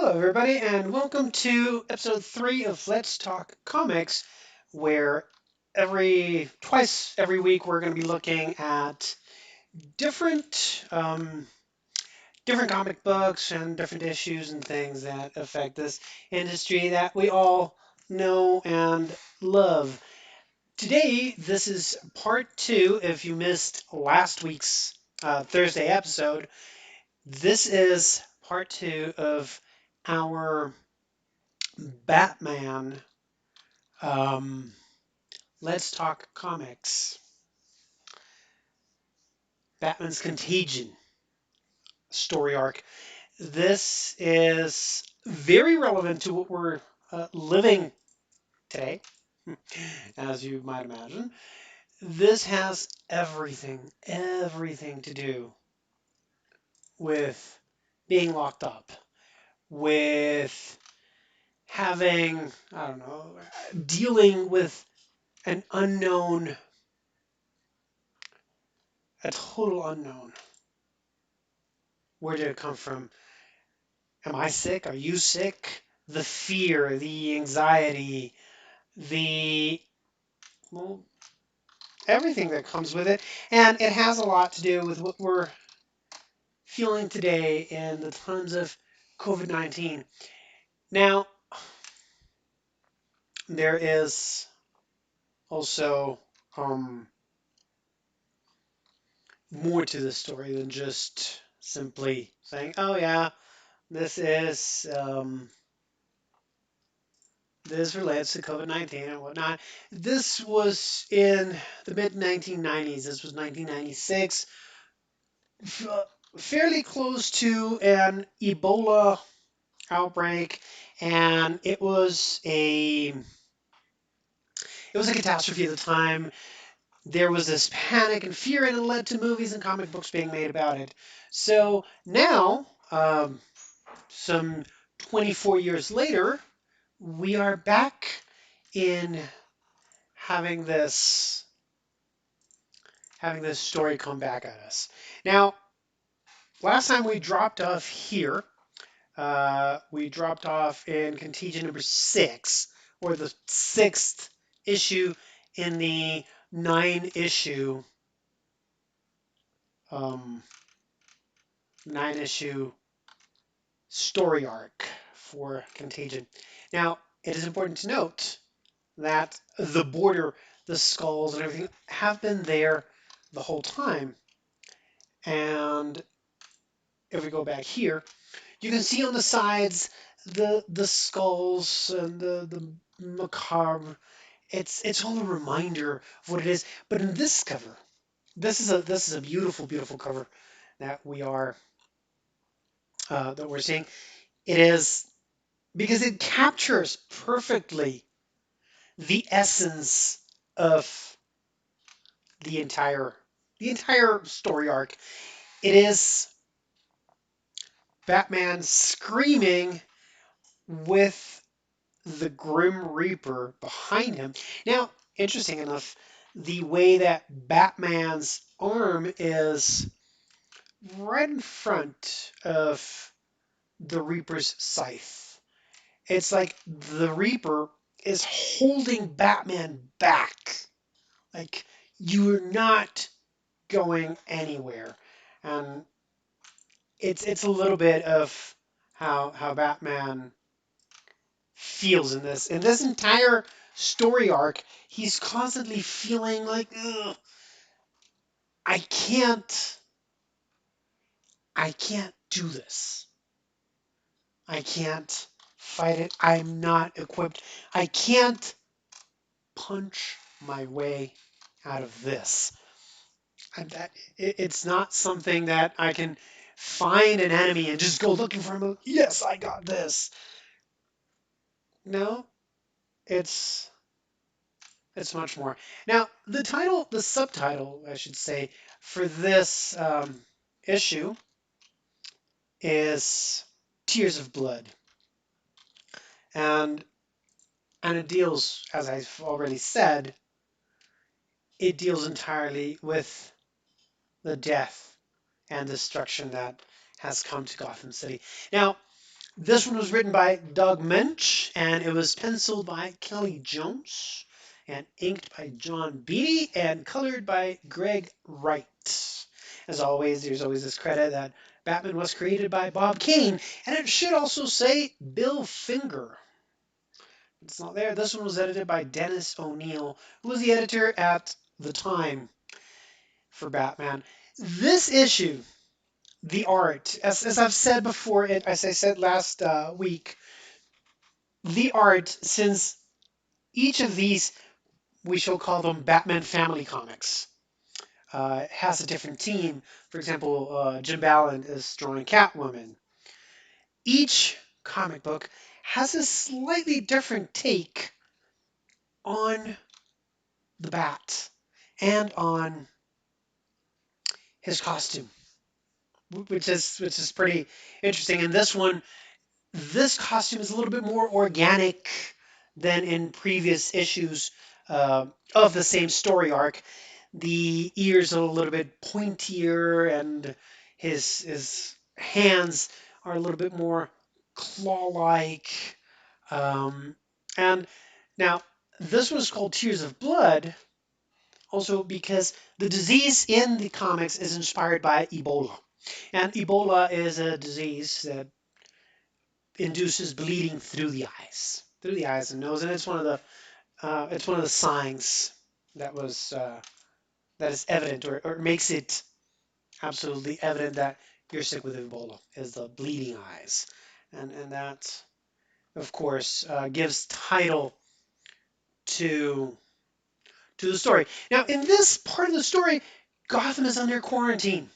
Hello, everybody, and welcome to episode 3 of Let's Talk Comics, where twice every week we're going to be looking at different different comic books and different issues and things that affect this industry that we all know and love. Today, this is part 2. If you missed last week's Thursday episode, this is part 2 of our Batman. Um, let's talk comics. Batman's Contagion story arc. This is very relevant to what we're living today, as you might imagine. This has everything to do with being locked up, with having, I don't know, dealing with an unknown, a total unknown. Where did it come from? Am I sick? Are you sick? The fear, the anxiety, the well, everything that comes with it. And it has a lot to do with what we're feeling today in the times of COVID-19. Now, there is also more to the story than just simply saying, oh, yeah, this is. This relates to COVID-19 and whatnot. This was in the mid 1990s. This was 1996, fairly close to an Ebola outbreak, and it was a catastrophe at the time. There was this panic and fear, and it led to movies and comic books being made about it. So now, some 24 years later, we are back in having this having this story come back at us. Now, last time we dropped off here, we dropped off in Contagion number 6, or the 6th issue in the 9 issue um, 9 issue story arc for Contagion. Now, it is important to note that the border, the skulls, and everything have been there the whole time. And if we go back here, you can see on the sides the skulls and the macabre. It's all a reminder of what it is. But in this cover, this is a beautiful cover that we're seeing. It is because it captures perfectly the essence of the entire the entire story arc. It is Batman screaming with the Grim Reaper behind him. Now, interesting enough, the way that Batman's arm is right in front of the Reaper's scythe. It's like the Reaper is holding Batman back. Like, you're not going anywhere. And it's a little bit of how Batman feels in this entire story arc. He's constantly feeling like, ugh, I can't I can't do this. I can't fight it. I'm not equipped. I can't punch my way out of this. And it's not something that I can find an enemy and just go looking for him. Yes, I got this. No, it's it's much more. Now, the subtitle, I should say, for this issue is Tears of Blood. And and it deals, as I've already said, it deals entirely with the death and destruction that has come to Gotham City. Now, This one was written by Doug Mensch, and it was penciled by Kelly Jones, and inked by John Beatty, and colored by Greg Wright. As always, there's always this credit that Batman was created by Bob Kane, and it should also say Bill Finger. It's not there. This one was edited by Dennis O'Neil, who was the editor at the time for Batman. This issue, the art, as I've said before, as I said last week, the art, since each of these, we shall call them Batman family comics, has a different team. For example, Jim Ballant is drawing Catwoman. Each comic book has a slightly different take on the Bat and on his costume, which is pretty interesting. And this one, this costume is a little bit more organic than in previous issues of the same story arc. The ears are a little bit pointier, and his hands are a little bit more claw-like. Um, and now this one is called Tears of Blood, also because the disease in the comics is inspired by Ebola. And Ebola is a disease that induces bleeding through the eyes and nose, and it's one of the signs that was that is evident, or makes it absolutely evident that you're sick with Ebola, is the bleeding eyes, and that of course gives title to the story. Now, in this part of the story, Gotham is under quarantine.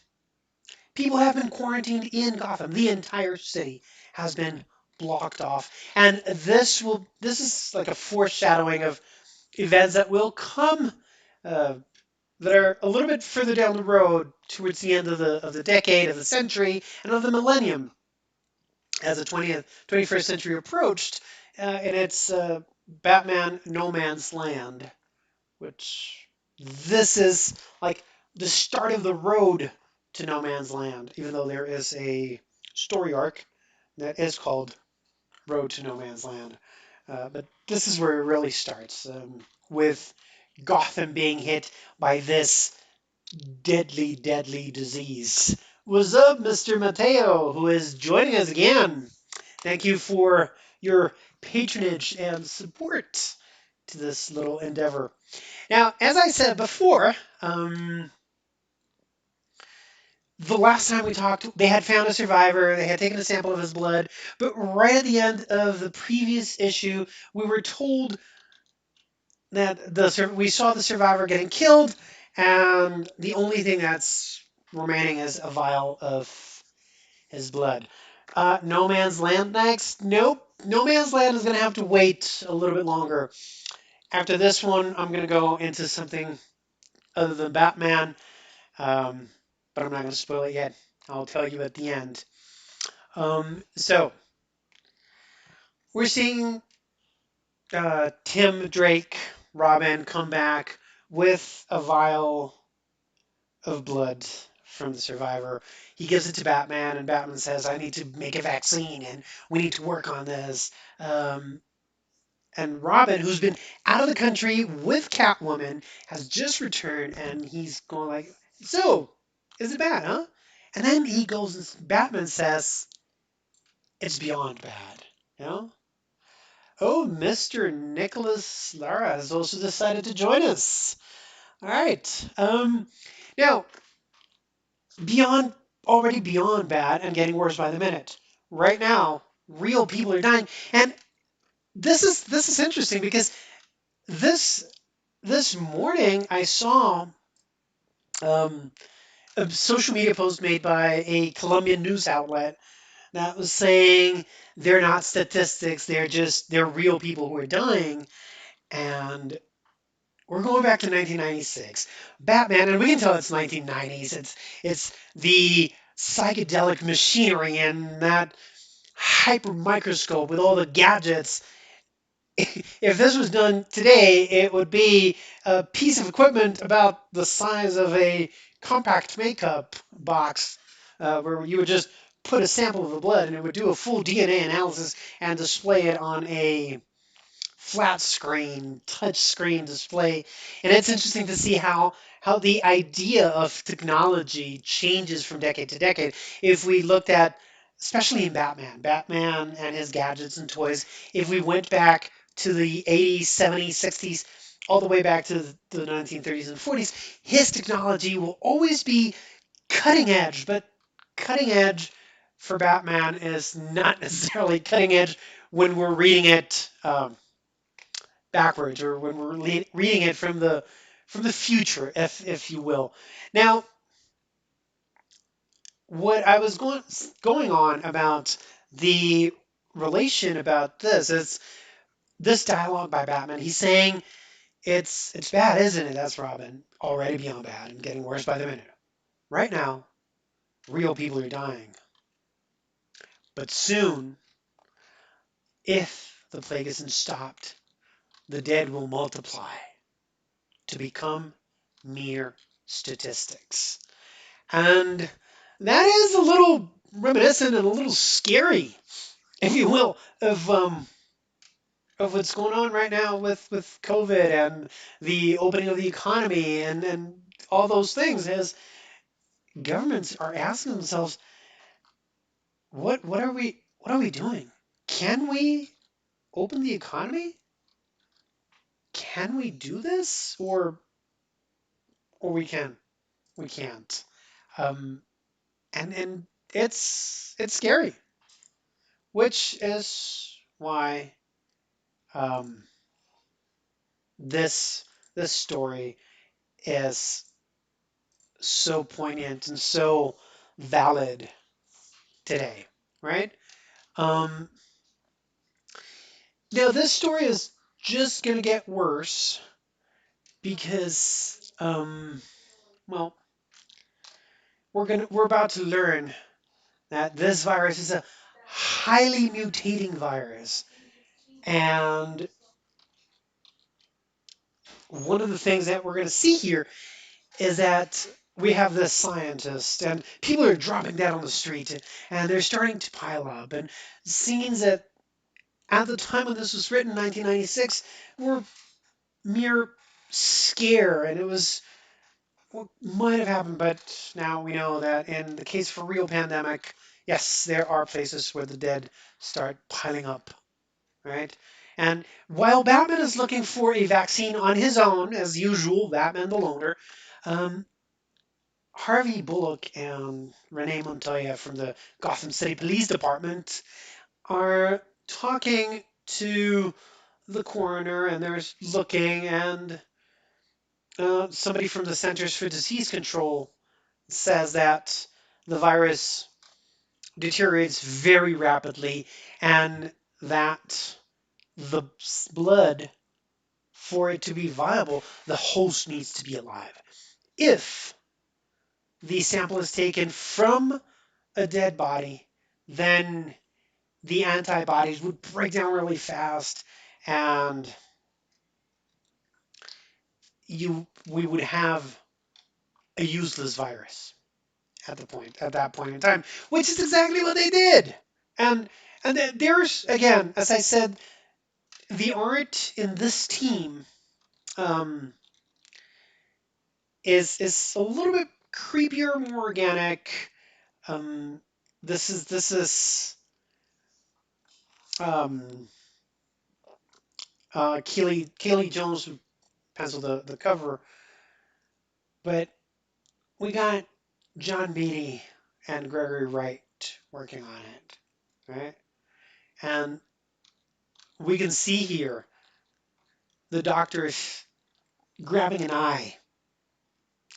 People have been quarantined in Gotham. The entire city has been blocked off, and this is like a foreshadowing of events that will come, uh, that are a little bit further down the road towards the end of the decade, of the century, and of the millennium, as the 21st century approached, and it's Batman No Man's Land, which this is like the start of the road to No Man's Land, even though there is a story arc that is called Road to No Man's Land. But this is where it really starts, with Gotham being hit by this deadly, deadly disease. What's up, Mr. Mateo, who is joining us again? Thank you for your patronage and support to this little endeavor. Now, as I said before, the last time we talked, they had found a survivor, they had taken a sample of his blood, but right at the end of the previous issue, we were told that we saw the survivor getting killed, and the only thing that's remaining is a vial of his blood. No Man's Land next? Nope. No Man's Land is going to have to wait a little bit longer. After this one, I'm going to go into something other than Batman, um, but I'm not going to spoil it yet. I'll tell you at the end. So we're seeing Tim Drake, Robin come back with a vial of blood from the survivor. He gives it to Batman, and Batman says, "I need to make a vaccine, and we need to work on this." And Robin, who's been out of the country with Catwoman, has just returned, and he's going like, "So, is it bad, huh?" And then he goes, and Batman says, "It's beyond bad." You know? Oh, Mr. Nicholas Lara has also decided to join us. All right. Now, beyond already beyond bad and getting worse by the minute. Right now, real people are dying, and this is interesting because this this morning I saw um, a social media post made by a Colombian news outlet that was saying they're not statistics, they're real people who are dying, and we're going back to 1996. Batman, and we can tell it's 1990s. It's the psychedelic machinery and that hyper microscope with all the gadgets. If this was done today, it would be a piece of equipment about the size of a compact makeup box, where you would just put a sample of the blood and it would do a full DNA analysis and display it on a flat screen, touch screen display. And it's interesting to see how the idea of technology changes from decade to decade. If we looked at, especially in Batman and his gadgets and toys, if we went back to the 80s, 70s, 60s, all the way back to the 1930s and 40s, his technology will always be cutting edge, but cutting edge for Batman is not necessarily cutting edge when we're reading it backwards or when we're reading it from the future, if you will. Now, what I was going on about the relation about this is this dialogue by Batman. He's saying it's bad, isn't it? That's Robin, already beyond bad and getting worse by the minute. Right now, real people are dying, but soon, if the plague isn't stopped, the dead will multiply to become mere statistics. And that is a little reminiscent and a little scary, if you will, of what's going on right now with COVID and the opening of the economy and all those things. As governments are asking themselves, what are we doing? Can we open the economy? Can we do this, or we can't? Um, and it's scary, which is why um, this this story is so poignant and so valid today, right? Um, Now this story is just gonna get worse because well, we're about to learn that this virus is a highly mutating virus, and one of the things that we're gonna see here is that we have this scientist and people are dropping dead on the street and they're starting to pile up and scenes that at the time when this was written 1996 were mere scare and it was what might have happened, but now we know that in the case for real pandemic, yes, there are places where the dead start piling up, right? And while Batman is looking for a vaccine on his own, as usual, Batman the loner, um, Harvey Bullock and Renee Montoya from the Gotham City Police Department are talking to the coroner, and they're looking, and somebody from the Centers for Disease Control says that the virus deteriorates very rapidly, and that the blood, for it to be viable, the host needs to be alive. If the sample is taken from a dead body, then the antibodies would break down really fast and we would have a useless virus at that point in time, which is exactly what they did. And there's again, as I said, the art in this team um, is a little bit creepier, more organic. Um, this is um, Keely Jones who penciled the cover, but we got John Beatty and Gregory Wright working on it, right? And we can see here the doctor is grabbing an eye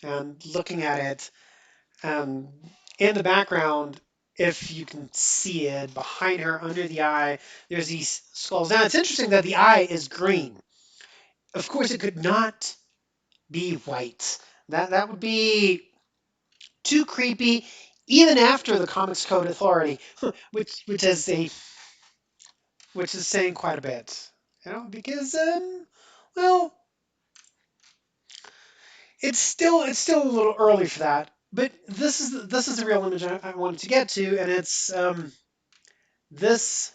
and looking at it. And in the background, if you can see it behind her under the eye, there's these skulls. Now it's interesting that the eye is green. Of course, it could not be white. That would be too creepy, even after the Comics Code Authority, which which is saying quite a bit, because well, it's still a little early for that. But this is the real image I wanted to get to, and it's this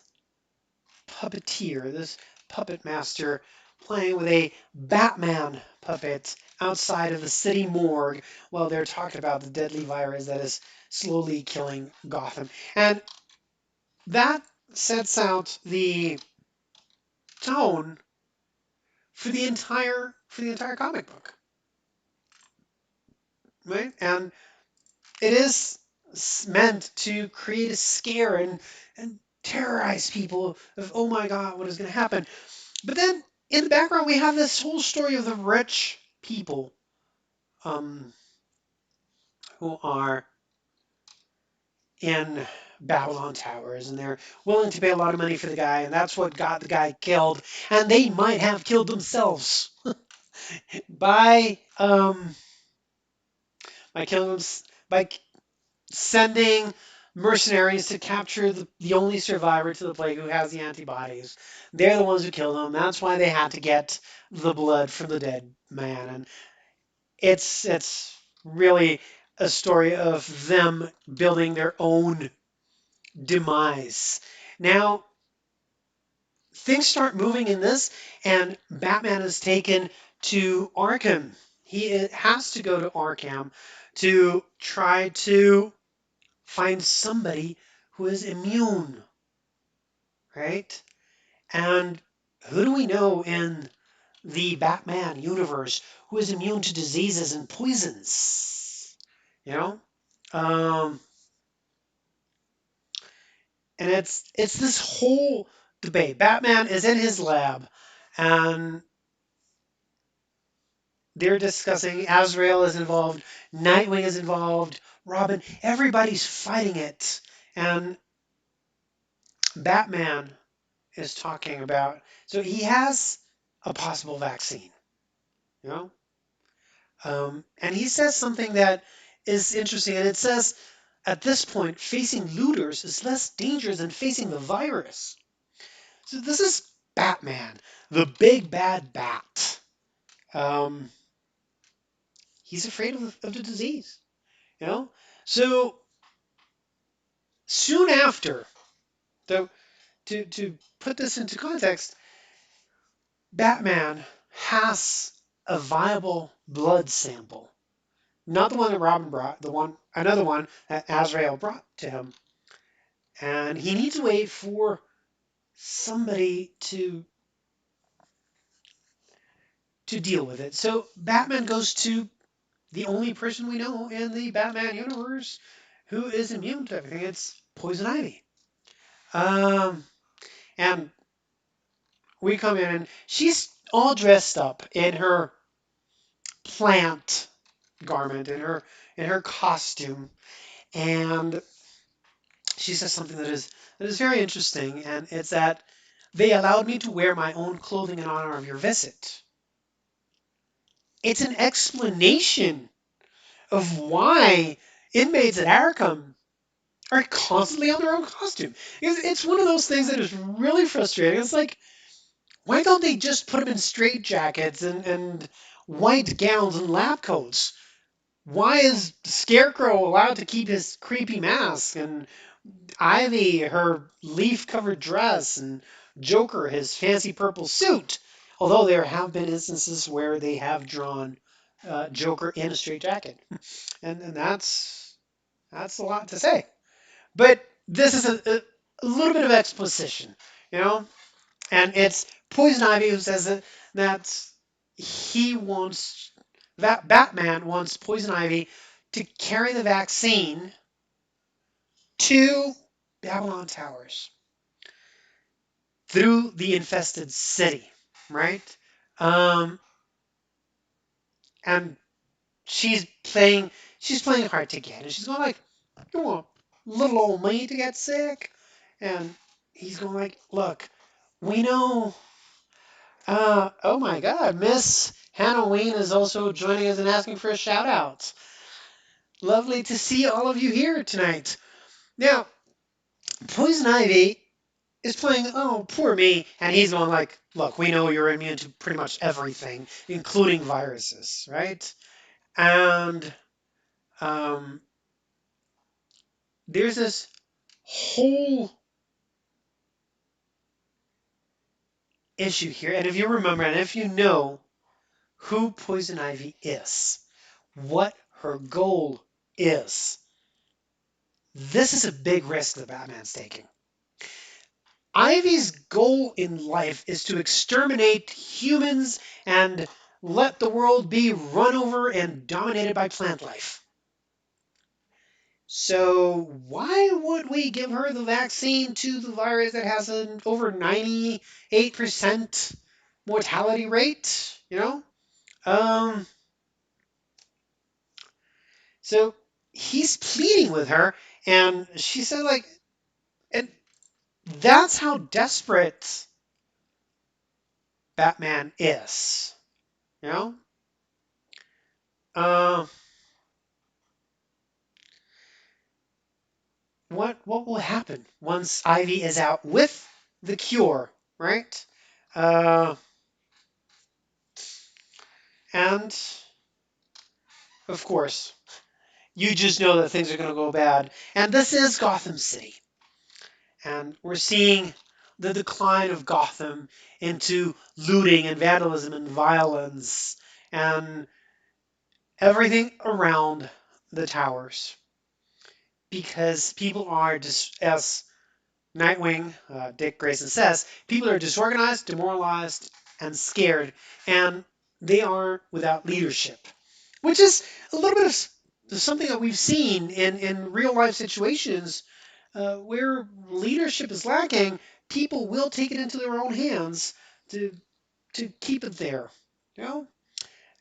puppeteer, this puppet master, playing with a Batman puppet outside of the city morgue while they're talking about the deadly virus that is slowly killing Gotham. And that sets out the tone for the entire comic book, right? And it is meant to create a scare and terrorize people of, oh my god, what is going to happen. But then in the background we have this whole story of the rich people, um, who are in Babylon Towers, and they're willing to pay a lot of money for the guy, and that's what got the guy killed. And they might have killed themselves by by killing them, by sending mercenaries to capture the only survivor to the plague who has the antibodies. They're the ones who killed him. That's why they had to get the blood from the dead man. And it's really a story of them building their own demise. Now, things start moving in this, and Batman is taken to Arkham. He has to go to Arkham to try to find somebody who is immune, right? And who do we know in the Batman universe who is immune to diseases and poisons? You know? Um, and it's this whole debate. Batman is in his lab, and they're discussing. Azrael is involved, Nightwing is involved, Robin. Everybody's fighting it, and Batman is talking about. So he has a possible vaccine, you know, and he says something that is interesting, and it says at this point, facing looters is less dangerous than facing the virus. So this is Batman, the big bad bat. Um, he's afraid of the disease, you know. So soon after, though, to put this into context, Batman has a viable blood sample, not the one that Robin brought, another one that Azrael brought to him, and he needs to wait for somebody to deal with it. So Batman goes to the only person we know in the Batman universe who is immune to everything. It's Poison Ivy. Um, and we come in, and she's all dressed up in her plant garment, in her costume, and she says something that is very interesting, and it's that they allowed me to wear my own clothing in honor of your visit. It's an explanation of why inmates at Arkham are constantly on their own costume. It's one of those things that is really frustrating. It's like, why don't they just put them in straitjackets and white gowns and lab coats? Why is Scarecrow allowed to keep his creepy mask, and Ivy her leaf-covered dress, and Joker his fancy purple suit? Although there have been instances where they have drawn Joker in a straitjacket, and that's a lot to say. But this is a little bit of exposition, you know, and it's Poison Ivy who says that he wants that Batman wants Poison Ivy to carry the vaccine to Babylon Towers through the infested city, right? Um, and she's playing she's playing hard to get, and she's going like, "You want little old me to get sick?" And he's going like, "Look, we know." Oh my God, Miss Halloween is also joining us and asking for a shout out. Lovely to see all of you here tonight. Now, Poison Ivy is playing, oh, poor me. And he's going like, look, we know you're immune to pretty much everything, including viruses, right? And um, there's this whole issue here, and if you remember, and if you know who Poison Ivy is, what her goal is, this is a big risk that Batman's taking. Ivy's goal in life is to exterminate humans and let the world be run over and dominated by plant life. So why would we give her the vaccine to the virus that has an over 98% mortality rate? Um, so he's pleading with her, and she said like, and that's how desperate Batman is. You know, uh, what will happen once Ivy is out with the cure, right? Uh, and of course, you just know that things are going to go bad. And this is Gotham City. And we're seeing the decline of Gotham into looting and vandalism and violence and everything around the towers. Because people are just, as Nightwing, Dick Grayson says, people are disorganized, demoralized, and scared. And they are without leadership, which is a little bit of something that we've seen in real life situations where leadership is lacking. People will take it into their own hands to keep it there, you know,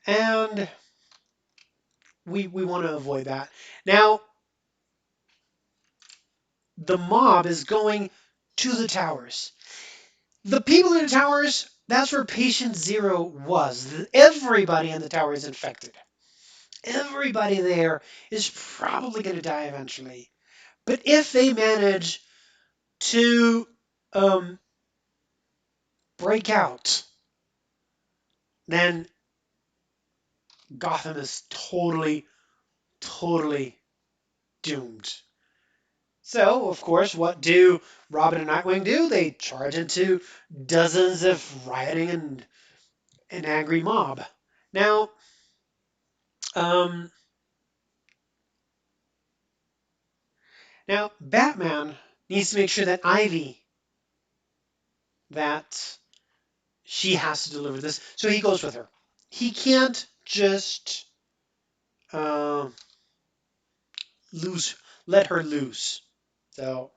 and we want to avoid that. Now, the mob is going to the towers. The people in the towers, that's where patient zero was. Everybody in the tower is infected. Everybody there is probably going to die eventually. But if they manage to um, break out, then Gotham is totally, totally doomed. So, of course, what do Robin and Nightwing do? They charge into dozens of rioting and an angry mob. Now, um, Batman needs to make sure that that she has to deliver this, so he goes with her. He can't just uh, lose, let her loose. So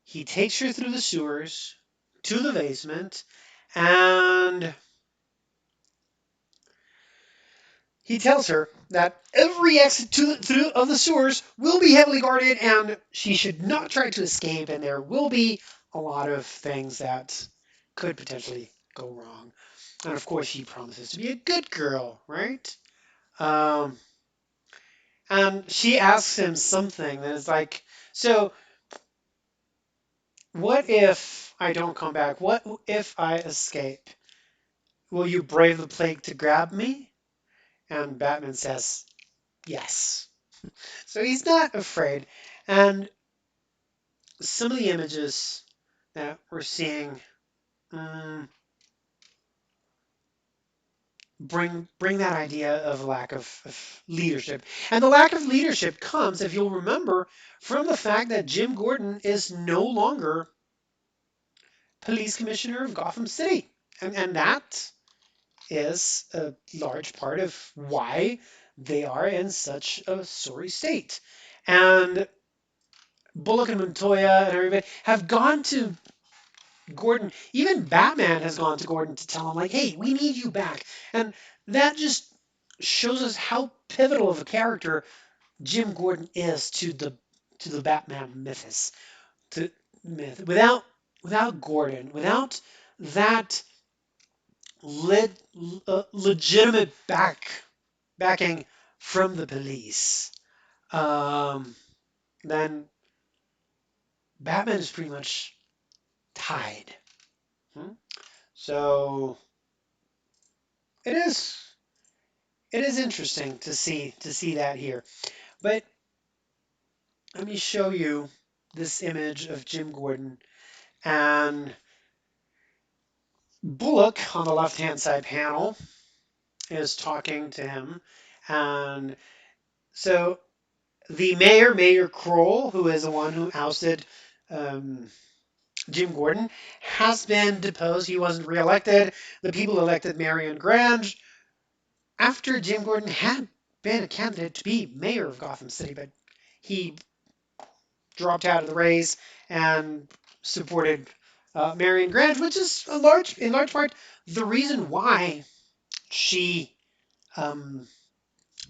he takes her through the sewers to the basement, and he tells her that every exit through of the sewers will be heavily guarded, and she should not try to escape. And there will be a lot of things that could potentially go wrong. And of course, she promises to be a good girl, right? Um, and she asks him something that is like, "So, what if I don't come back? What if I escape? Will you brave the plague to grab me?" And Batman says, "Yes." So he's not afraid. And some of the images that we're seeing um, bring that idea of lack of leadership. And the lack of leadership comes, if you'll remember, from the fact that Jim Gordon is no longer police commissioner of Gotham City. And that is a large part of why they are in such a sorry state. And Bullock and Montoya and everybody have gone to Gordon. Even Batman has gone to Gordon to tell him, like, hey, we need you back. And that just shows us how pivotal of a character Jim Gordon is to the Batman mythos. To myth. Without Gordon, without that le- legitimate backing from the police, um, then Batman is pretty much tied. Hmm? So it is it is interesting to see that here. But let me show you this image of Jim Gordon and Bullock on the left-hand side panel is talking to him. And so the mayor, Mayor Kroll, who is the one who ousted um, Jim Gordon, has been deposed. He wasn't reelected. The people elected Marion Grange after Jim Gordon had been a candidate to be mayor of Gotham City, but he dropped out of the race and supported Marion Grange, which is in large part, the reason why she um,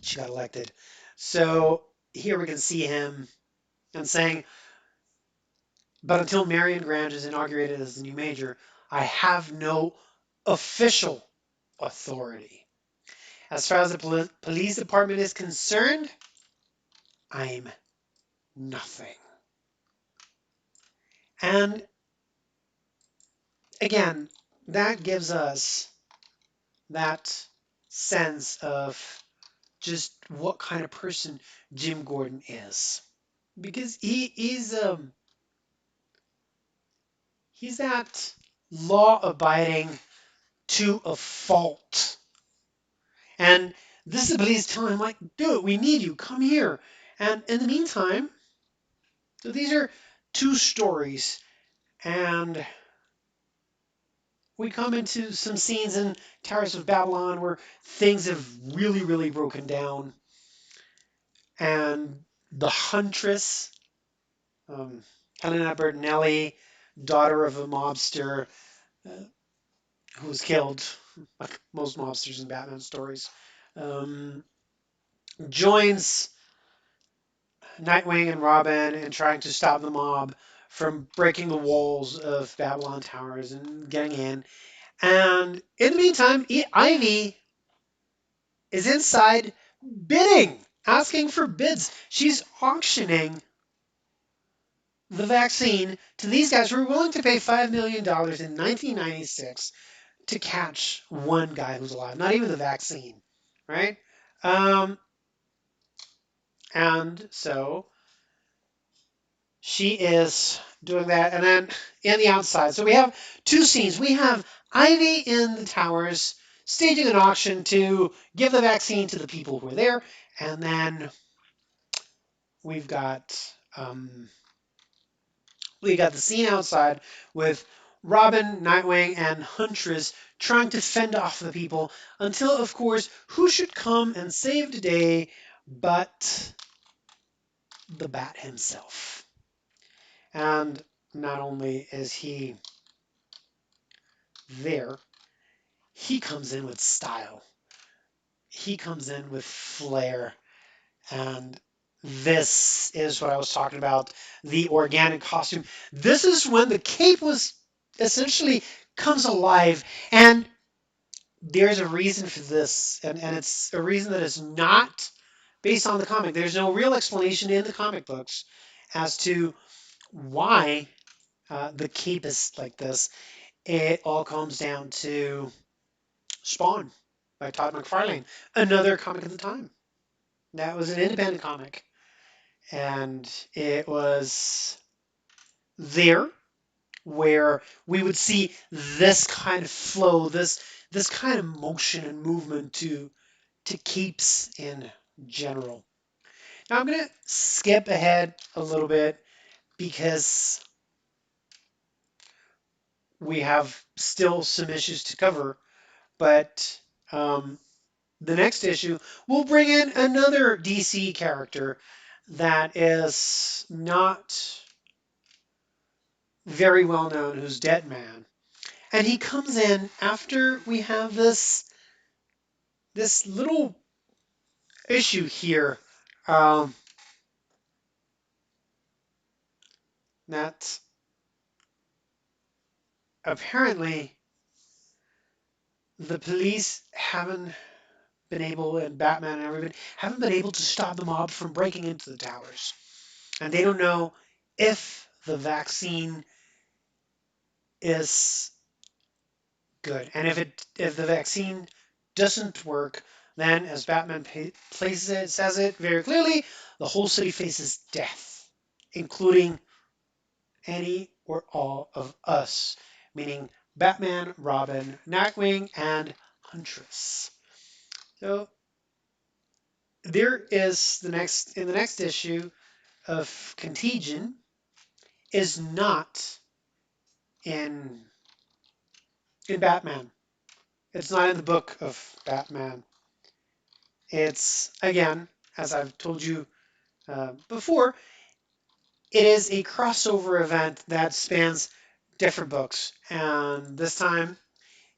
she got elected. So here we can see him and saying, but until Marion Grange is inaugurated as the new mayor, I have no official authority. As far as the police department is concerned, I'm nothing. And again, that gives us that sense of just what kind of person Jim Gordon is. Because he's that law abiding to a fault. And this is the police telling him, like, dude, we need you. Come here. And in the meantime, so these are two stories. And we come into some scenes in Towers of Babylon where things have really, really broken down. And the Huntress, um, Helena Bertinelli, daughter of a mobster uh, who was killed, like most mobsters in Batman stories, um, joins Nightwing and Robin in trying to stop the mob from breaking the walls of Babylon Towers and getting in. And in the meantime, Ivy is inside bidding, asking for bids. She's auctioning the vaccine to these guys who are willing to pay $5 million in 1996 to catch one guy who's alive, not even the vaccine, right? Um, and so she is doing that. And then in the outside, so we have two scenes. We have Ivy in the towers staging an auction to give the vaccine to the people who are there. And then we've got um, we got the scene outside with Robin, Nightwing, and Huntress trying to fend off the people until, of course, who should come and save the day but the Bat himself. And not only is he there, he comes in with style. He comes in with flair. And this is what I was talking about, the organic costume. This is when the cape was essentially comes alive. And there's a reason for this. And it's a reason that is not based on the comic. There's no real explanation in the comic books as to why the cape is like this. It all comes down to Spawn by Todd McFarlane, another comic at the time. That was an independent comic. And it was there where we would see this kind of flow, this kind of motion and movement to capes in general. Now I'm gonna skip ahead a little bit because we have still some issues to cover, but the next issue will bring in another DC character that is not very well known, who's Deadman. And he comes in after we have this little issue here um, that apparently the police haven't been able, and Batman and everybody haven't been able to stop the mob from breaking into the towers. And they don't know if the vaccine is good. And if the vaccine doesn't work, Then, as Batman places it, says it very clearly, the whole city faces death, including any or all of us, meaning Batman, Robin, Nightwing, and Huntress. So there is the next issue of Contagion is not in Batman. It's not in the book of Batman. It's again, as I've told you before, it is a crossover event that spans different books, and this time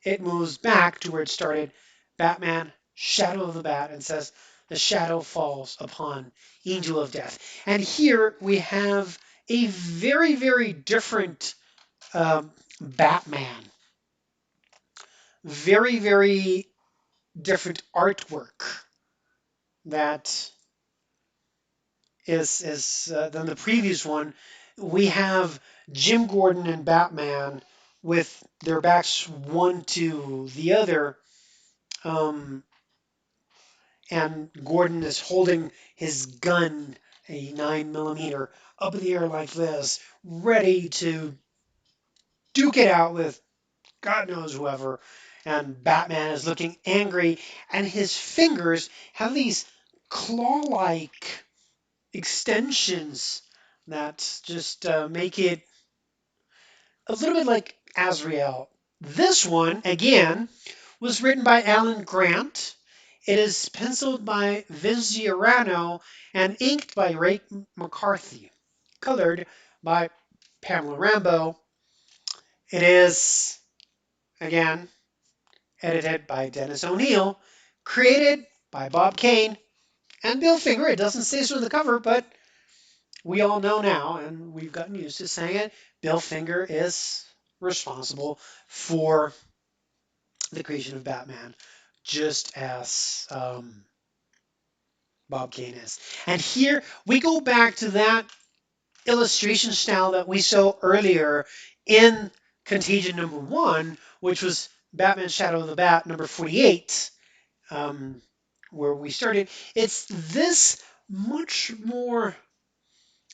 it moves back to where it started, Batman, Shadow of the Bat, and says, the shadow falls upon Angel of Death. And here we have a very, very different Batman. Very, very different artwork that is than the previous one. We have Jim Gordon and Batman with their backs one to the other, um, and Gordon is holding his gun, a 9 millimeter, up in the air like this, ready to duke it out with God knows whoever. And Batman is looking angry, and his fingers have these claw-like extensions that just make it a little bit like Azrael. This one, again, was written by Alan Grant. It is penciled by Vince Giordano and inked by Ray McCarthy. Colored by Pamela Rambeau. It is, again, edited by Dennis O'Neil. Created by Bob Kane and Bill Finger. It doesn't say so on the cover, but we all know now, and we've gotten used to saying it, Bill Finger is responsible for the creation of Batman, just as Bob Kane is. And here we go back to that illustration style that we saw earlier in Contagion #1, which was Batman Shadow of the Bat number 48, where we started. It's this much more,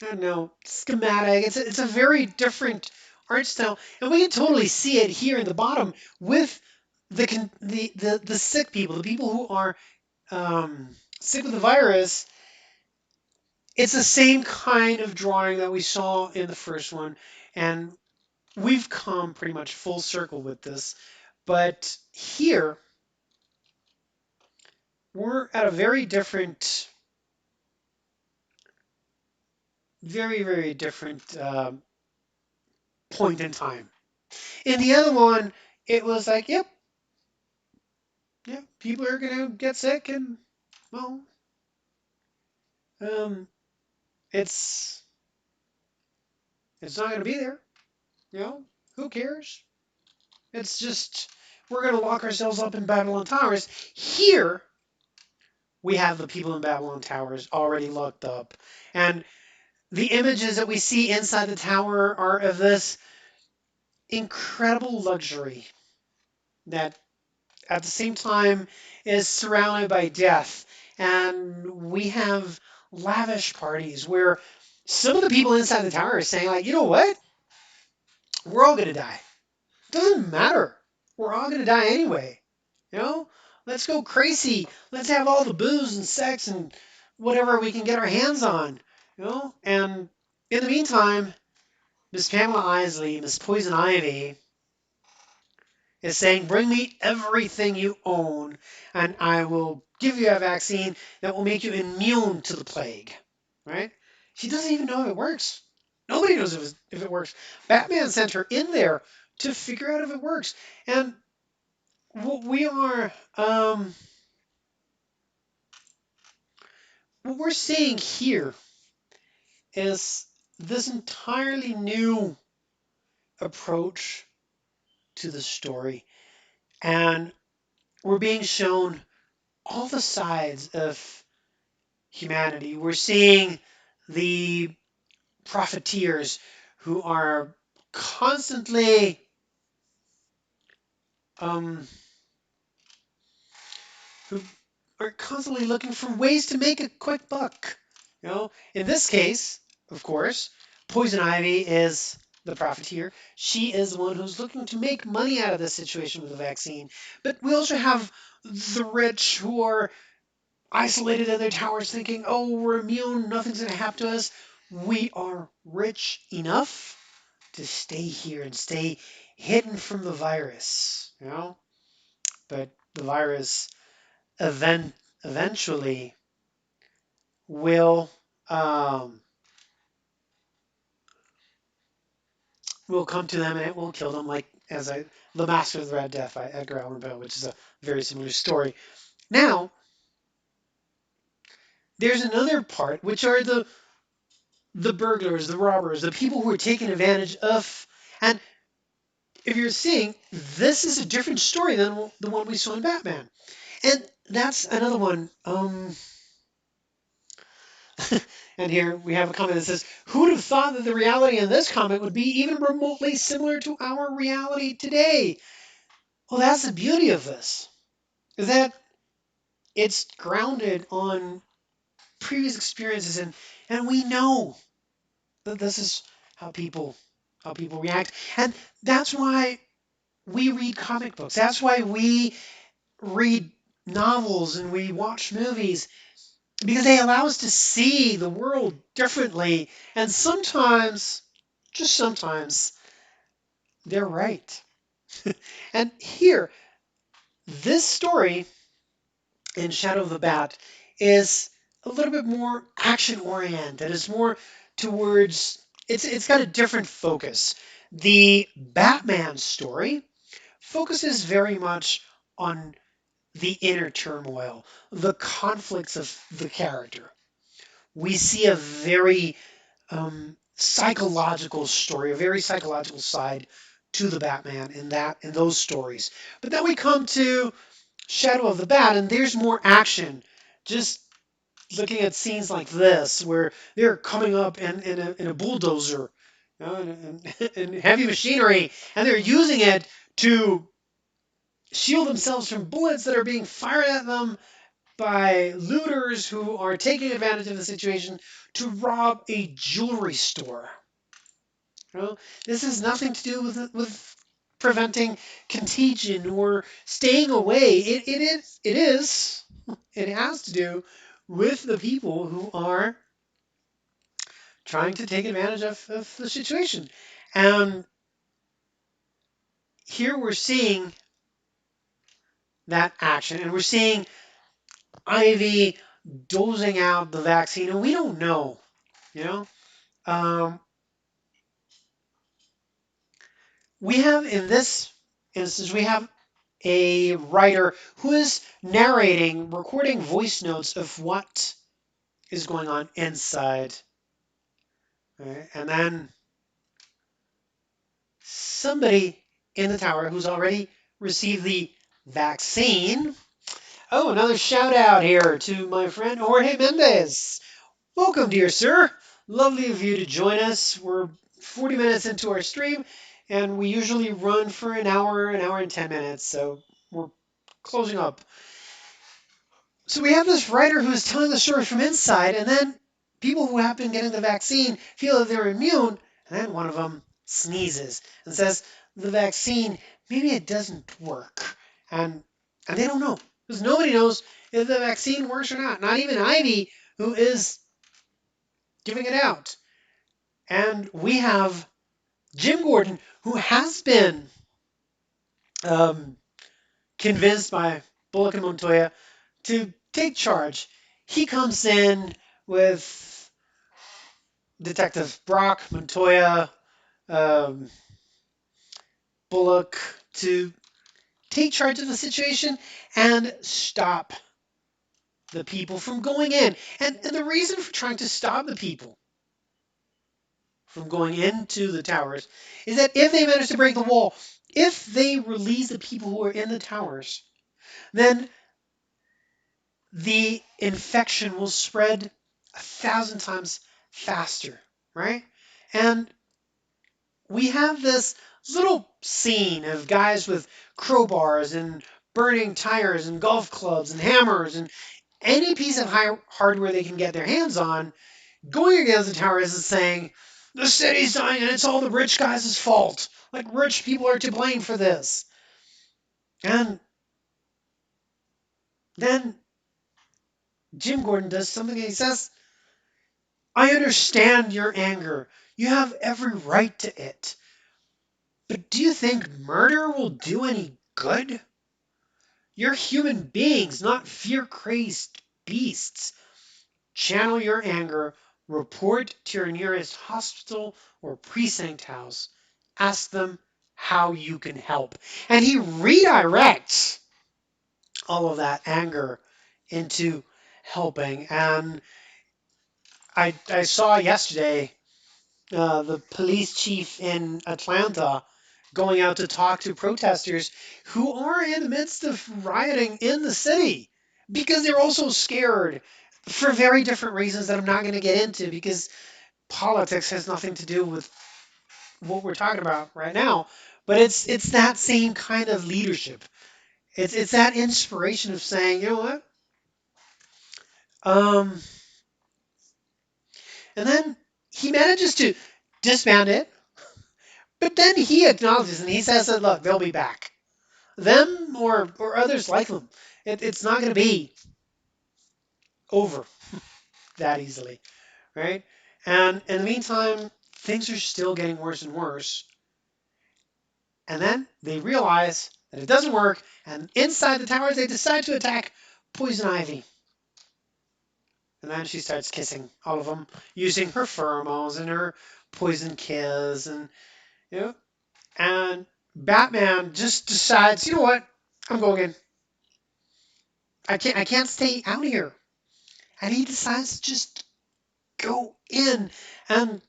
I don't know, schematic. It's a very different art style, and we can totally see it here in the bottom with the sick people, the people who are sick with the virus. It's the same kind of drawing that we saw in the first one, and we've come pretty much full circle with this. But here we're at a very different, very very different point in time. In the other one, it was like, yep, yeah, people are gonna get sick, and well, um, it's it's not gonna be there. You know, who cares? It's just we're gonna lock ourselves up in Babylon Towers. Here we have the people in Babylon Towers already locked up, and the images that we see inside the tower are of this incredible luxury that at the same time is surrounded by death. And we have lavish parties where some of the people inside the tower are saying, like, you know what? We're all going to die. It doesn't matter. We're all going to die anyway. You know? Let's go crazy. Let's have all the booze and sex and whatever we can get our hands on. You know? And in the meantime, Miss Pamela Isley, Miss Poison Ivy, is saying, bring me everything you own, and I will give you a vaccine that will make you immune to the plague. Right? She doesn't even know if it works. Nobody knows if it works. Batman sent her in there to figure out if it works. And what we are, what we're seeing here is this entirely new approach to the story. And we're being shown all the sides of humanity. We're seeing the profiteers who are constantly um, who are constantly looking for ways to make a quick buck. In this case, of course, Poison Ivy is the profiteer. She is the one who's looking to make money out of this situation with the vaccine. But we also have the rich who are isolated in their towers thinking, oh, we're immune, nothing's going to happen to us. We are rich enough to stay here and stay hidden from the virus. But the virus event eventually will um, will come to them and it will kill them, like as I The Mask of the Red Death by Edgar Allan Poe, which is a very similar story. Now, there's another part, which are the burglars, the robbers, the people who are taking advantage of. And if you're seeing, this is a different story than the one we saw in Batman. And that's another one. And here we have a comment that says, "Who would have thought that the reality in this comic would be even remotely similar to our reality today?" Well, that's the beauty of this, is that it's grounded on previous experiences, and we know that this is how people react, and that's why we read comic books. That's why we read novels and we watch movies, because they allow us to see the world differently. And sometimes, just sometimes, they're right. And here, this story in Shadow of the Bat is a little bit more action oriented. It's more towards it's got a different focus. The Batman story focuses very much on the inner turmoil, the conflicts of the character. We see a very psychological story, a very psychological side to the Batman in those stories. But then we come to Shadow of the Bat, and there's more action. Just looking at scenes like this, where they're coming up in a bulldozer, in heavy machinery, and they're using it to shield themselves from bullets that are being fired at them by looters who are taking advantage of the situation to rob a jewelry store. You know, this has nothing to do with preventing contagion or staying away. It has to do with the people who are trying to take advantage of the situation. And here we're seeing that action, and we're seeing Ivy dosing out the vaccine, and we don't know, you know. Um, we have in this instance, we have a writer who is narrating, recording voice notes of what is going on inside. Right? And then somebody in the tower who's already received the vaccine. Oh, another shout out here to my friend Jorge Mendez. Welcome, dear sir. Lovely of you to join us. We're 40 minutes into our stream, and we usually run for an hour and 10 minutes. So we're closing up. So we have this writer who's telling the story from inside, and then people who have been getting the vaccine feel that they're immune, and then one of them sneezes and says, the vaccine, maybe it doesn't work. And and they don't know. Because nobody knows if the vaccine works or not. Not even Ivy, who is giving it out. And we have Jim Gordon, who has been um, convinced by Bullock and Montoya to take charge. He comes in with Detective Brock, Montoya, um, Bullock to take charge of the situation and stop the people from going in. And the reason for trying to stop the people from going into the towers is that if they manage to break the wall, if they release the people who are in the towers, then the infection will spread 1,000 times faster, right? And we have this little scene of guys with crowbars and burning tires and golf clubs and hammers and any piece of hardware they can get their hands on, going against the towers and saying, the city's dying and it's all the rich guys' fault. Like, rich people are to blame for this. And then Jim Gordon does something and he says, I understand your anger. You have every right to it. But do you think murder will do any good? You're human beings, not fear crazed beasts. Channel your anger, report to your nearest hospital or precinct house. Ask them how you can help. And he redirects all of that anger into helping. And I saw yesterday the police chief in Atlanta going out to talk to protesters who are in the midst of rioting in the city because they're also scared for very different reasons that I'm not going to get into because politics has nothing to do with what we're talking about right now. But it's that same kind of leadership. It's that inspiration of saying, you know what? Um, and then he manages to disband it, but then he acknowledges and he says that look, they'll be back. Them or others like them. It's not going to be over that easily, right? And in the meantime, things are still getting worse and worse. And then they realize that it doesn't work, and inside the towers, they decide to attack Poison Ivy. And then she starts kissing all of them using her pheromones and her poison kiss, and you know, and Batman just decides, you know what, I'm going in. I can't stay out here, and he decides to just go in, and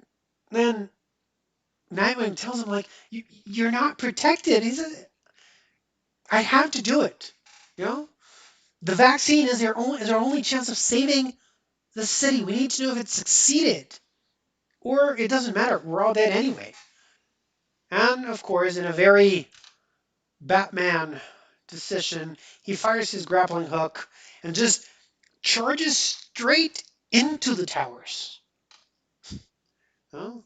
then Nightwing tells him like, you're not protected. He says, I have to do it. You know, the vaccine is our only chance of saving the city. We need to know if it succeeded. Or it doesn't matter. We're all dead anyway. And of course, in a very Batman decision, he fires his grappling hook and just charges straight into the towers. Oh.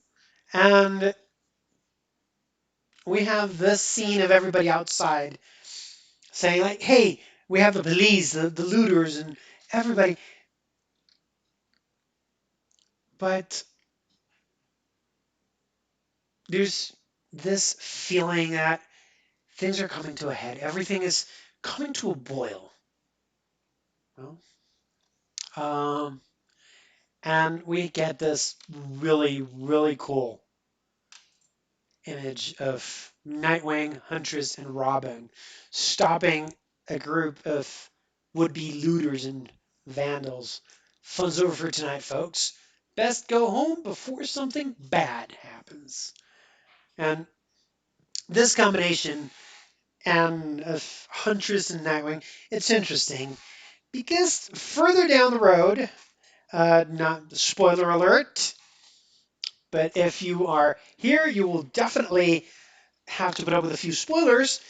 And we have this scene of everybody outside saying, like, hey, we have the police, the looters, and everybody. But there's this feeling that things are coming to a head. Everything is coming to a boil. Well, um, and we get this really, really cool image of Nightwing, Huntress, and Robin stopping a group of would-be looters and vandals. Fun's over for tonight, folks. Best go home before something bad happens. And this combination and of Huntress and Nightwing, it's interesting because further down the road, not spoiler alert, but if you are here, you will definitely have to put up with a few spoilers.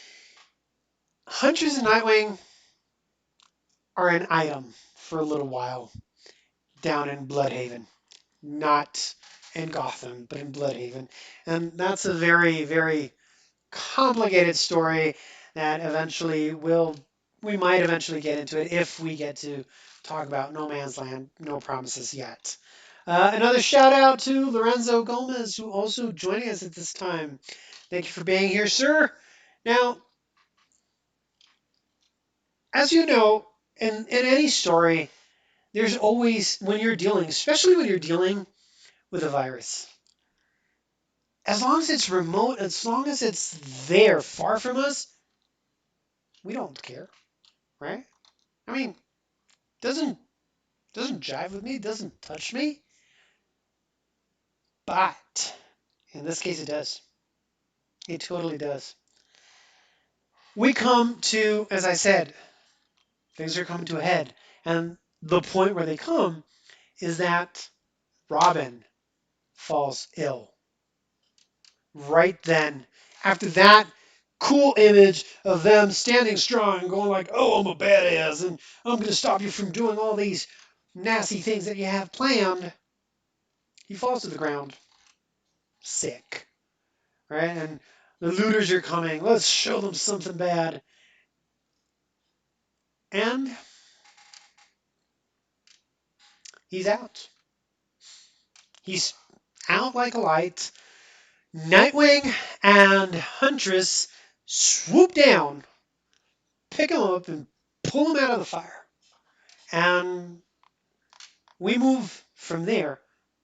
Huntress and Nightwing are an item for a little while down in Bloodhaven, not in Gotham, but in Bloodhaven, and that's a very, very complicated story that eventually we might eventually get into it if we get to talk about No Man's Land, No Promises Yet. Another shout out to Lorenzo Gomez, who also joining us at this time. Thank you for being here, sir. Now, as you know, in any story, there's always, when you're dealing, especially when you're dealing with a virus, as long as it's remote, as long as it's there, far from us, we don't care, right? I mean, doesn't doesn't jive with me, doesn't touch me, but in this case, it does. It totally does. We come to, as I said, things are coming to a head, and the point where they come is that Robin falls ill right then. After that cool image of them standing strong and going like, "Oh, I'm a badass, and I'm going to stop you from doing all these nasty things that you have planned." He falls to the ground, sick, right? And the looters are coming. Let's show them something bad. And he's out. He's out like a light. Nightwing and Huntress swoop down, pick him up, and pull him out of the fire. And we move from there.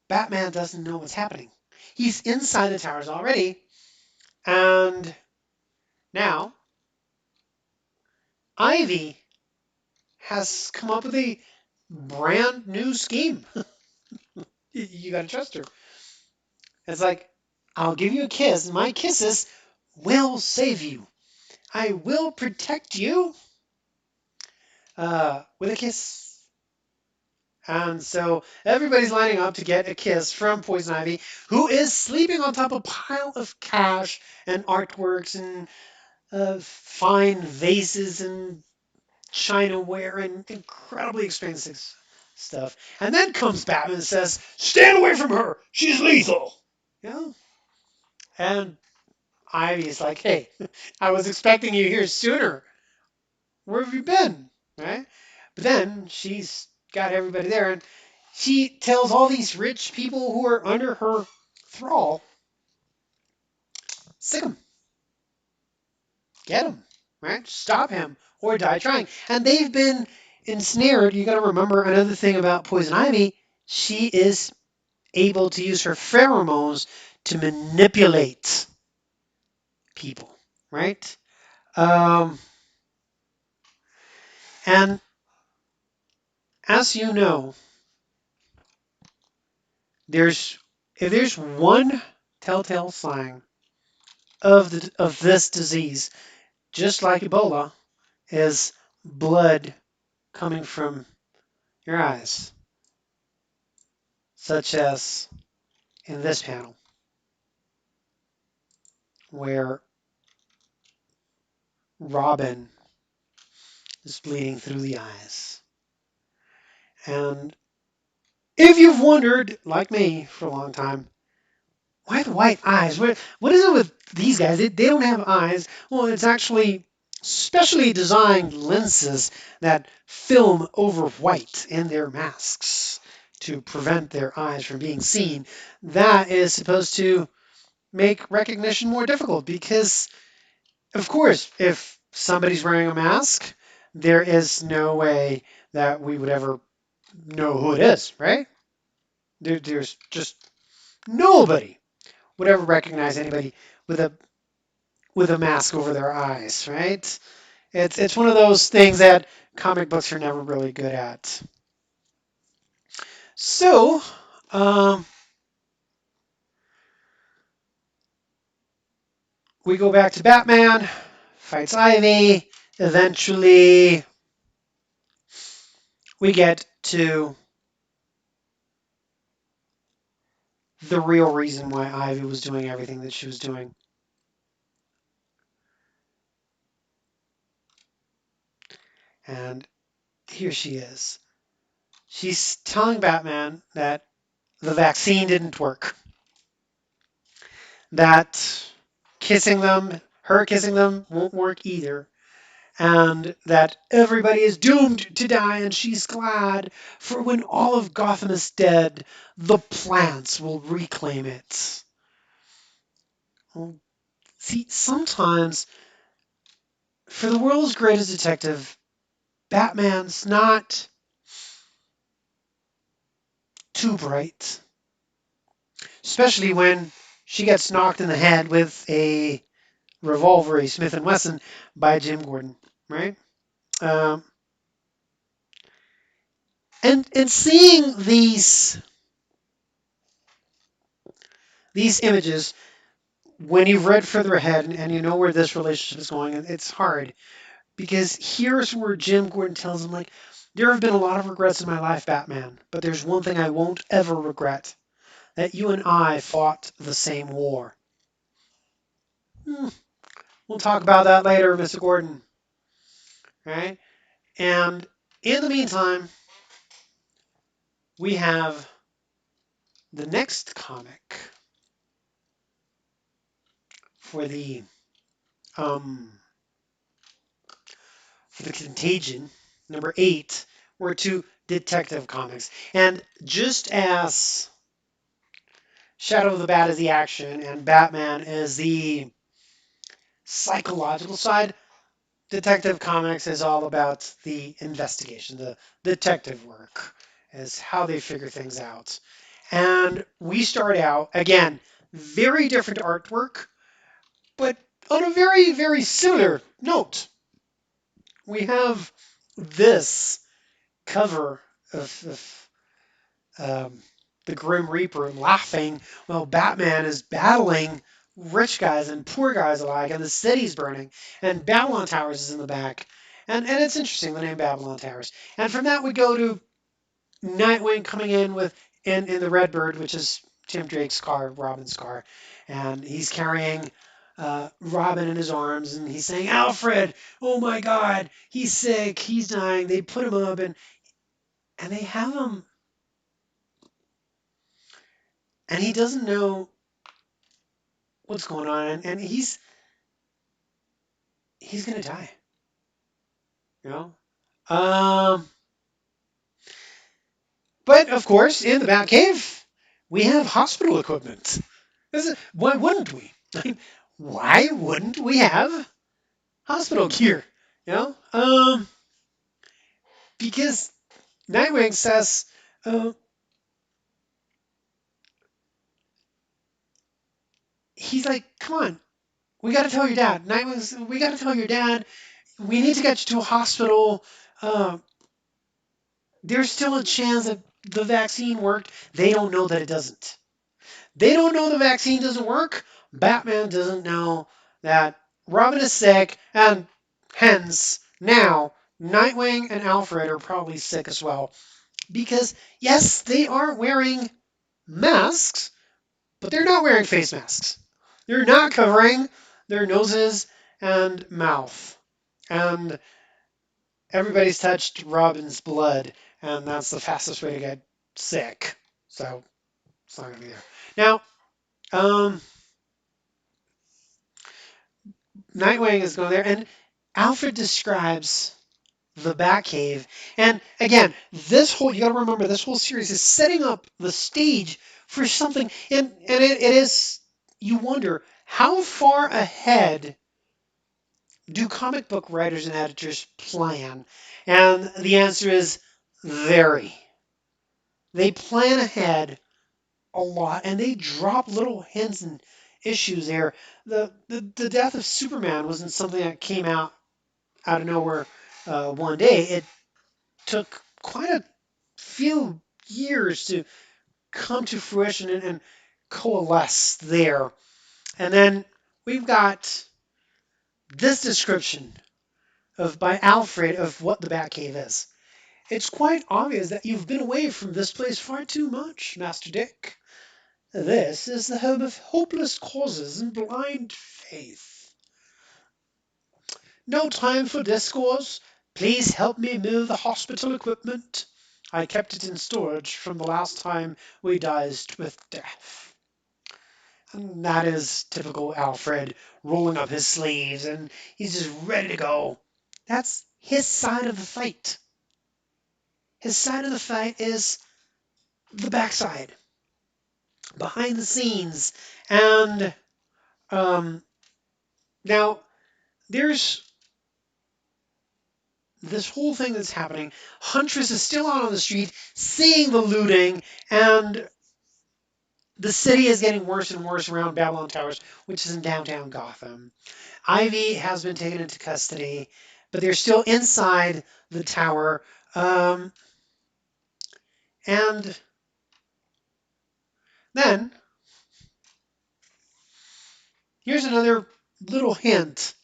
Batman doesn't know what's happening. He's inside the towers already, and now Ivy has come up with a brand new scheme. You gotta trust her. It's like, I'll give you a kiss, and my kisses will save you. I will protect you with a kiss. And so everybody's lining up to get a kiss from Poison Ivy, who is sleeping on top of a pile of cash and artworks and fine vases and chinaware and incredibly expensive stuff. And then comes Batman and says, "Stand away from her. She's lethal." You know? And Ivy's like, "Hey, I was expecting you here sooner. Where have you been?" Right? But then she's got everybody there, and she tells all these rich people who are under her thrall, "Sick him, get him, right? Stop him or die trying." And they've been ensnared. You got to remember another thing about Poison Ivy. She is able to use her pheromones to manipulate people, right? Um, and as you know, there's if there's one telltale sign of this disease, just like Ebola, is blood coming from your eyes, such as in this panel, where Robin is bleeding through the eyes. And if you've wondered, like me, for a long time, why the white eyes? What is it with these guys? They don't have eyes. Well, it's actually specially designed lenses that film over white in their masks to prevent their eyes from being seen. That is supposed to make recognition more difficult because, of course, if somebody's wearing a mask, there is no way that we would ever know who it is, right? There's just nobody would ever recognize anybody with a mask over their eyes, right? It's one of those things that comic books are never really good at. So, um, we go back to Batman, fights Ivy. Eventually, we get to the real reason why Ivy was doing everything that she was doing. And here she is. She's telling Batman that the vaccine didn't work, that her kissing them, won't work either, and that everybody is doomed to die, and she's glad, for when all of Gotham is dead, the plants will reclaim it. Well, see, sometimes, for the world's greatest detective, Batman's not too bright, especially when she gets knocked in the head with a revolver, a Smith and Wesson, by Jim Gordon, right? Um, and seeing these images when you've read further ahead and you know where this relationship is going, it's hard because here's where Jim Gordon tells him like, there have been a lot of regrets in my life, Batman, but there's one thing I won't ever regret: that you and I fought the same war. Hmm, We'll talk about that later, Mr. Gordon. Right? And in the meantime, we have the next comic for um the Contagion, number 8, were two detective comics. And just as Shadow of the Bat is the action and Batman is the psychological side, Detective Comics is all about the investigation, the detective work, is how they figure things out. And we start out, again, very different artwork, but on a very, very similar note. We have this cover of um, the Grim Reaper laughing while Batman is battling rich guys and poor guys alike, and the city's burning, and Babylon Towers is in the back. And it's interesting, the name Babylon Towers. And from that, we go to Nightwing coming in in the Redbird, which is Tim Drake's car, Robin's car, and he's carrying Robin in his arms, and he's saying, "Alfred, oh my God, he's sick, he's dying." They put him up, and they have him, and he doesn't know what's going on, and he's gonna die, you know. Um, but of course, in the Batcave, we have hospital equipment. Why wouldn't we? I mean, why wouldn't we have hospital gear? You know, because Nightwing says, uh, he's like, "Come on, we got to tell your dad." Nightwing's, "We got to tell your dad. We need to get you to a hospital. Uh, there's still a chance that the vaccine worked." They don't know that it doesn't. They don't know the vaccine doesn't work. Batman doesn't know that Robin is sick, and hence now Nightwing and Alfred are probably sick as well. Because, yes, they are wearing masks, but they're not wearing face masks. They're not covering their noses and mouth. And everybody's touched Robin's blood, and that's the fastest way to get sick. So it's not going to be there. Now, um, Nightwing is going there, and Alfred describes the Batcave. And again, you got to remember, this whole series is setting up the stage for something. And it is, you wonder, how far ahead do comic book writers and editors plan? And the answer is very. They plan ahead a lot, and they drop little hints and issues there. The death of Superman wasn't something that came out of nowhere one day. It took quite a few years to come to fruition and coalesce there. And then we've got this description of by Alfred of what the Batcave is. "It's quite obvious that you've been away from this place far too much, Master Dick. This is the home of hopeless causes and blind faith. No time for discourse. Please help me move the hospital equipment. I kept it in storage from the last time we diced with death." And that is typical Alfred, rolling up his sleeves, and he's just ready to go. That's his side of the fight. His side of the fight is the backside, behind the scenes. And um, now there's this whole thing that's happening. Huntress is still out on the street, seeing the looting, and the city is getting worse and worse around Babylon Towers, which is in downtown Gotham. Ivy has been taken into custody, but they're still inside the tower. Um, and then here's another little hint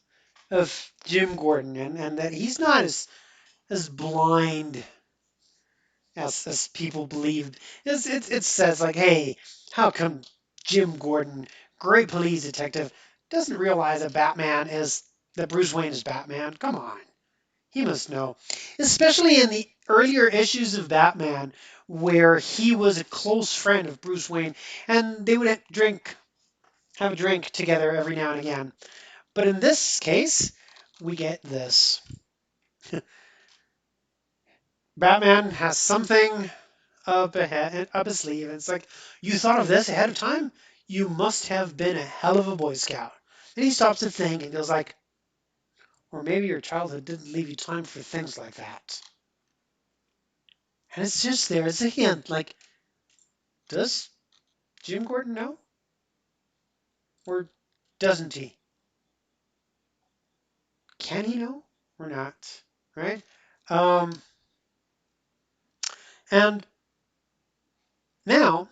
of Jim Gordon, and that he's not as blind as people believed. It says, like, "Hey, how come Jim Gordon, great police detective, doesn't realize that Bruce Wayne is Batman. Come on. He must know. Especially in the earlier issues of Batman, where he was a close friend of Bruce Wayne, and they would have a drink together every now and again. But in this case, we get this. Batman has something up his sleeve. And it's like, you thought of this ahead of time? You must have been a hell of a Boy Scout. And he stops to think and goes like, or maybe your childhood didn't leave you time for things like that. And it's just there as a hint, like, does Jim Gordon know? Or doesn't he? Can he know or not? Right? Um, and now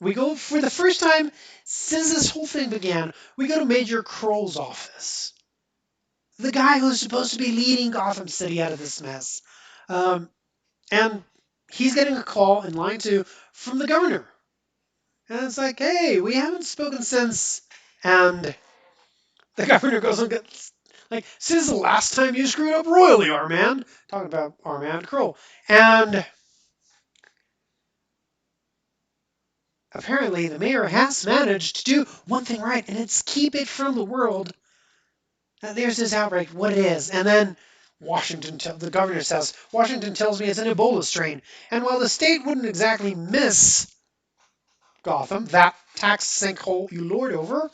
we go for the first time since this whole thing began, we go to Major Kroll's office. The guy who's supposed to be leading Gotham City out of this mess. Um, and he's getting a call in line two from the governor. And it's like, hey, we haven't spoken since. And the governor goes and gets, like, since the last time you screwed up royally, Armand. Talking about Armand Kroll. And apparently the mayor has managed to do one thing right, and it's keep it from the world. There's this outbreak, what it is. And then the governor says, Washington tells me it's an Ebola strain. And while the state wouldn't exactly miss Gotham, that tax sinkhole you lord over,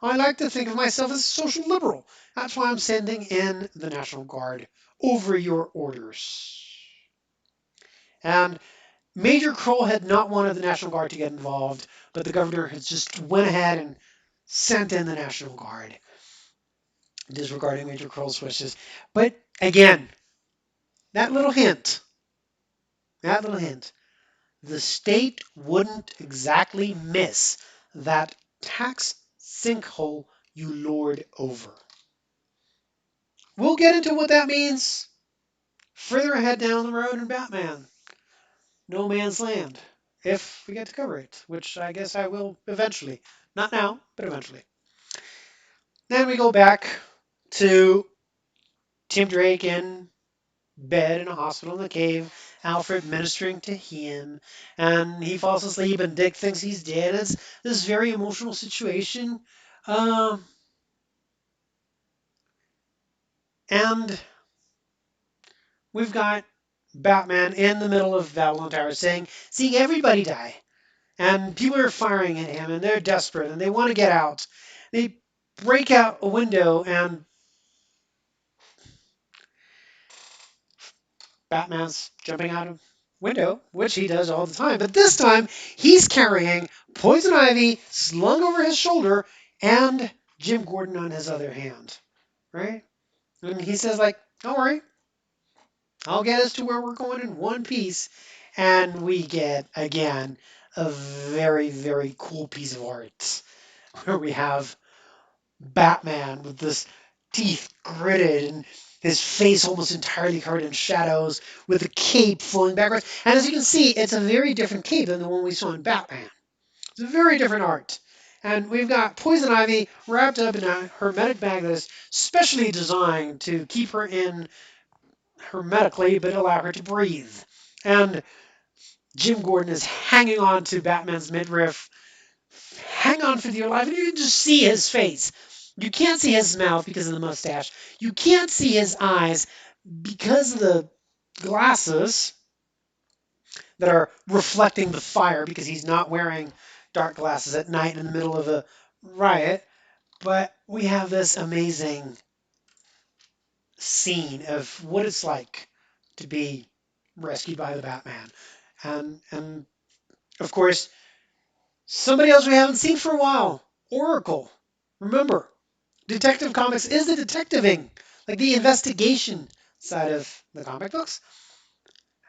I like to think of myself as a social liberal. That's why I'm sending in the National Guard over your orders. And Major Kroll had not wanted the National Guard to get involved, but the governor has just went ahead and sent in the National Guard, disregarding Major Kroll's wishes. But again, that little hint, that little hint, the state wouldn't exactly miss that tax sinkhole you lord over. We'll get into what that means further ahead down the road in Batman No Man's Land, if we get to cover it, which I guess I will eventually. Not now, but eventually. Then we go back to Tim Drake in bed in a hospital in the cave, Alfred ministering to him, and he falls asleep, and Dick thinks he's dead. It's this very emotional situation. Um, and we've got Batman in the middle of Babylon Tower seeing everybody die. And people are firing at him, and they're desperate, and they want to get out. They break out a window, and Batman's jumping out of window, which he does all the time. But this time, he's carrying poison ivy slung over his shoulder and Jim Gordon on his other hand, right? And he says, like, don't worry, I'll get us to where we're going in one piece. And we get, again, a very, very cool piece of art where we have Batman with this teeth gritted and his face almost entirely covered in shadows with a cape flowing backwards. And as you can see, it's a very different cape than the one we saw in Batman. It's a very different art. And we've got Poison Ivy wrapped up in a hermetic bag that is specially designed to keep her in hermetically but allow her to breathe. And Jim Gordon is hanging on to Batman's midriff, hang on for dear life, and you can just see his face. You can't see his mouth because of the mustache. You can't see his eyes because of the glasses that are reflecting the fire because he's not wearing dark glasses at night in the middle of a riot. But we have this amazing scene of what it's like to be rescued by the Batman. And of course, somebody else we haven't seen for a while, Oracle. Remember, Detective Comics is the detectiving, like the investigation side of the comic books.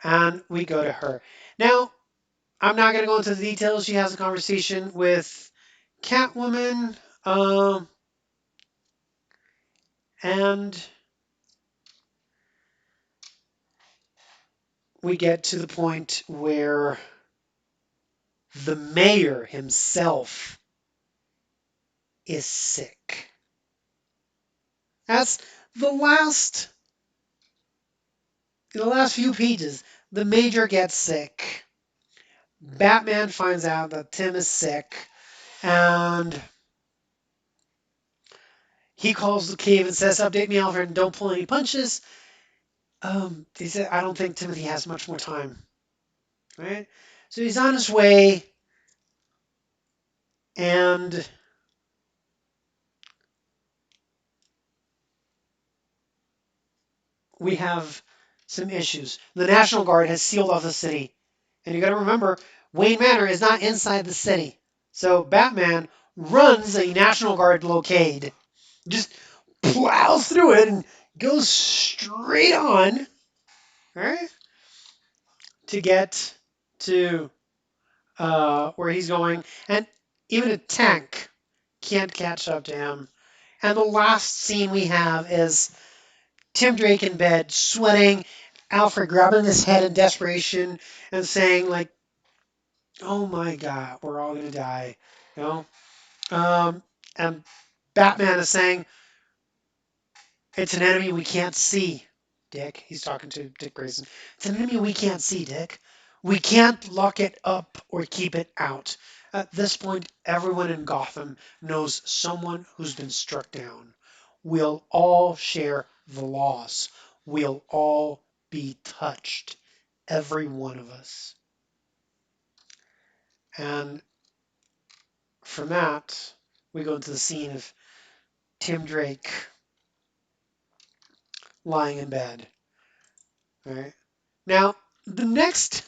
And we go to her. Now, I'm not going to go into the details. She has a conversation with Catwoman. And we get to the point where the mayor himself is sick. That's the last in the last few pages. The Major gets sick. Batman finds out that Tim is sick, and he calls the cave and says, "Update me, Alfred, and don't pull any punches." He said, "I don't think Timothy has much more time." Right? So he's on his way, and we have some issues. The National Guard has sealed off the city. And you got to remember, Wayne Manor is not inside the city. So Batman runs a National Guard blockade, just plows through it and goes straight on, right, to get to where he's going. And even a tank can't catch up to him. And the last scene we have is Tim Drake in bed, sweating, Alfred grabbing his head in desperation and saying, like, "Oh my God, we're all gonna die," you know. And Batman is saying, "It's an enemy we can't see, Dick." He's talking to Dick Grayson. "It's an enemy we can't see, Dick. We can't lock it up or keep it out." At this point, everyone in Gotham knows someone who's been struck down. We'll all share the loss. We'll all be touched. Every one of us. And from that, we go into the scene of Tim Drake lying in bed. All right. Now, the next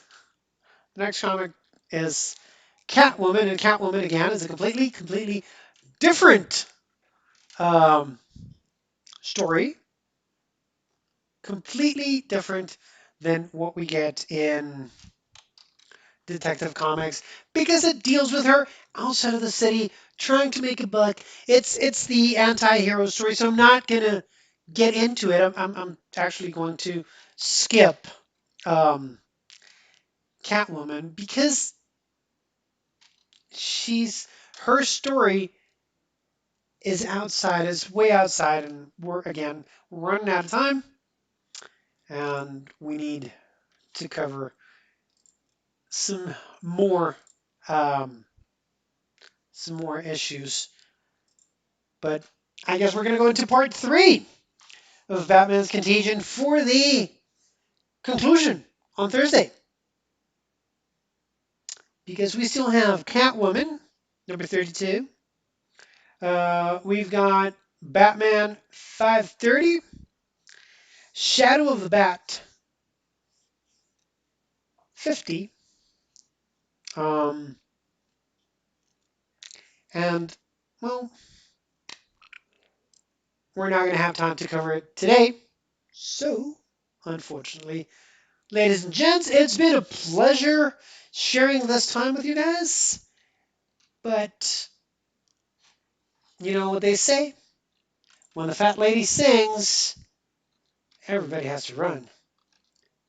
comic is Catwoman, and Catwoman again is a completely different um, story, completely different than what we get in Detective Comics because it deals with her outside of the city trying to make a buck. It's the anti-hero story, so I'm not gonna get into it. I'm actually going to skip um, Catwoman because she's her story is way outside, and we're again running out of time, and we need to cover some more um, some more issues. But I guess we're gonna go into part three of Batman's Contagion for the conclusion on Thursday, because we still have Catwoman number 32. We've got Batman 530, Shadow of the Bat 50, um, and well, we're not going to have time to cover it today. So, unfortunately, ladies and gents, it's been a pleasure sharing this time with you guys. But you know what they say? When the fat lady sings, everybody has to run.